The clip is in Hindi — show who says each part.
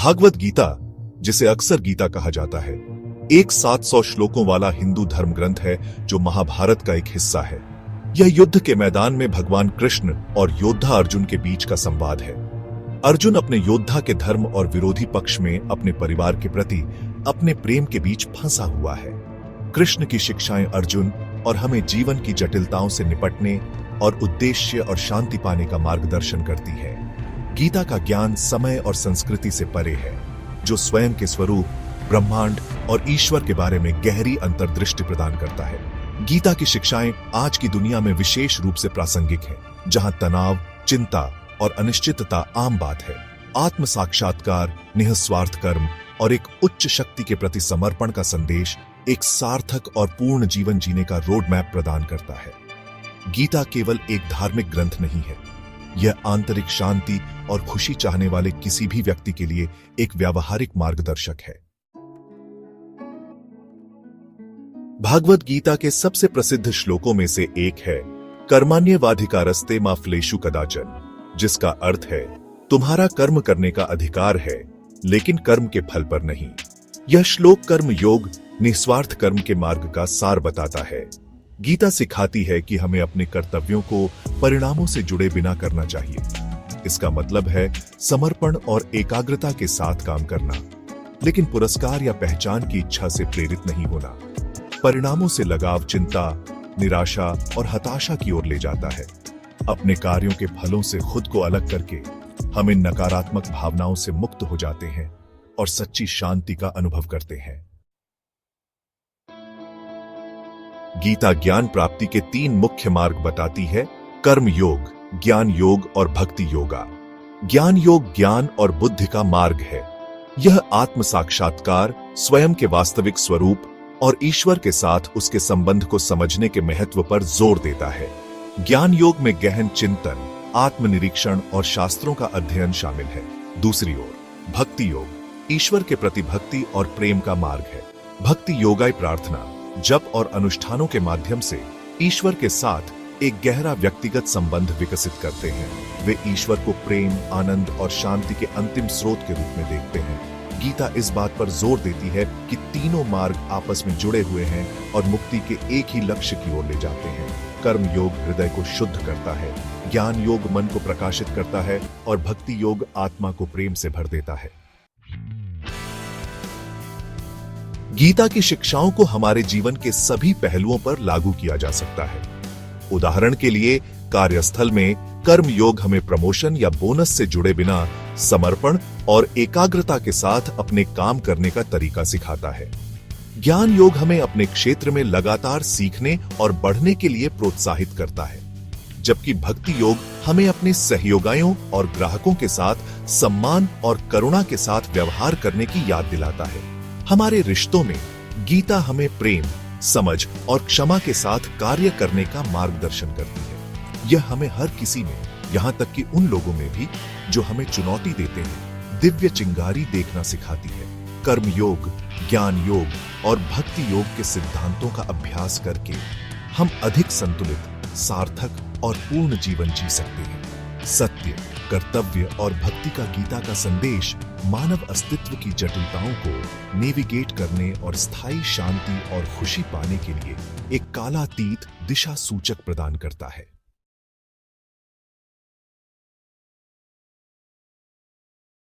Speaker 1: भागवत गीता, जिसे अक्सर गीता कहा जाता है, एक 700 श्लोकों वाला हिंदू धर्म ग्रंथ है जो महाभारत का एक हिस्सा है। यह युद्ध के मैदान में भगवान कृष्ण और योद्धा अर्जुन के बीच का संवाद है। अर्जुन अपने योद्धा के धर्म और विरोधी पक्ष में अपने परिवार के प्रति अपने प्रेम के बीच फंसा हुआ है। कृष्ण की शिक्षाएं अर्जुन और हमें जीवन की जटिलताओं से निपटने और उद्देश्य और शांति पाने का मार्गदर्शन करती है। गीता का ज्ञान समय और संस्कृति से परे है, जो स्वयं के स्वरूप, ब्रह्मांड और ईश्वर के बारे में गहरी अंतर्दृष्टि प्रदान करता है। गीता की शिक्षाएं आज की दुनिया में विशेष रूप से प्रासंगिक है, जहां तनाव, चिंता और अनिश्चितता आम बात है। आत्म साक्षात्कार, निस्वार्थ कर्म और एक उच्च शक्ति के प्रति समर्पण का संदेश एक सार्थक और पूर्ण जीवन जीने का रोड मैप प्रदान करता है। गीता केवल एक धार्मिक ग्रंथ नहीं है, यह आंतरिक शांति और खुशी चाहने वाले किसी भी व्यक्ति के लिए एक व्यावहारिक मार्गदर्शक है। भागवत गीता के सबसे प्रसिद्ध श्लोकों में से एक है कर्मण्येवाधिकारस्ते मा फलेषु कदाचन, जिसका अर्थ है तुम्हारा कर्म करने का अधिकार है, लेकिन कर्म के फल पर नहीं। यह श्लोक कर्म योग, निस्वार्थ कर्म के मार्ग का सार बताता है। गीता सिखाती है कि हमें अपने कर्तव्यों को परिणामों से जुड़े बिना करना चाहिए। इसका मतलब है समर्पण और एकाग्रता के साथ काम करना, लेकिन पुरस्कार या पहचान की इच्छा से प्रेरित नहीं होना। परिणामों से लगाव चिंता, निराशा और हताशा की ओर ले जाता है। अपने कार्यों के फलों से खुद को अलग करके हम इन नकारात्मक भावनाओं से मुक्त हो जाते हैं और सच्ची शांति का अनुभव करते हैं। गीता ज्ञान प्राप्ति के 3 मुख्य मार्ग बताती है: कर्म योग, ज्ञान योग और भक्ति योगा। ज्ञान योग ज्ञान और बुद्धि का मार्ग है। यह आत्म साक्षात्कार, स्वयं के वास्तविक स्वरूप और ईश्वर के साथ उसके संबंध को समझने के महत्व पर जोर देता है। ज्ञान योग में गहन चिंतन, आत्मनिरीक्षण और शास्त्रों का अध्ययन शामिल है। दूसरी ओर भक्ति योग, ईश्वर के प्रति भक्ति और प्रेम का मार्ग है। भक्ति योगाई प्रार्थना, जप और अनुष्ठानों के माध्यम से ईश्वर के साथ एक गहरा व्यक्तिगत संबंध विकसित करते हैं। वे ईश्वर को प्रेम, आनंद और शांति के अंतिम स्रोत के रूप में देखते हैं। गीता इस बात पर जोर देती है कि तीनों मार्ग आपस में जुड़े हुए हैं और मुक्ति के एक ही लक्ष्य की ओर ले जाते हैं। कर्म योग हृदय को शुद्ध करता है, ज्ञान योग मन को प्रकाशित करता है और भक्ति योग आत्मा को प्रेम से भर देता है। गीता की शिक्षाओं को हमारे जीवन के सभी पहलुओं पर लागू किया जा सकता है। उदाहरण के लिए, कार्यस्थल में कर्म योग हमें प्रमोशन या बोनस से जुड़े बिना समर्पण और एकाग्रता के साथ अपने काम करने का तरीका सिखाता है। ज्ञान योग हमें अपने क्षेत्र में लगातार सीखने और बढ़ने के लिए प्रोत्साहित करता है, जबकि भक्ति योग हमें अपने सहयोगियों और ग्राहकों के साथ सम्मान और करुणा के साथ व्यवहार करने की याद दिलाता है। हमारे रिश्तों में गीता हमें प्रेम, समझ और क्षमा के साथ कार्य करने का मार्गदर्शन करती है। यह हमें हर किसी में, यहाँ तक कि उन लोगों में भी जो हमें चुनौती देते हैं, दिव्य चिंगारी देखना सिखाती है। कर्म योग, ज्ञान योग और भक्ति योग के सिद्धांतों का अभ्यास करके हम अधिक संतुलित, सार्थक और पूर्ण जीवन जी सकते हैं। सत्य, कर्तव्य और भक्ति का गीता का संदेश मानव अस्तित्व की जटिलताओं को नेविगेट करने और स्थायी शांति और खुशी पाने के लिए एक कालातीत दिशा सूचक प्रदान करता है।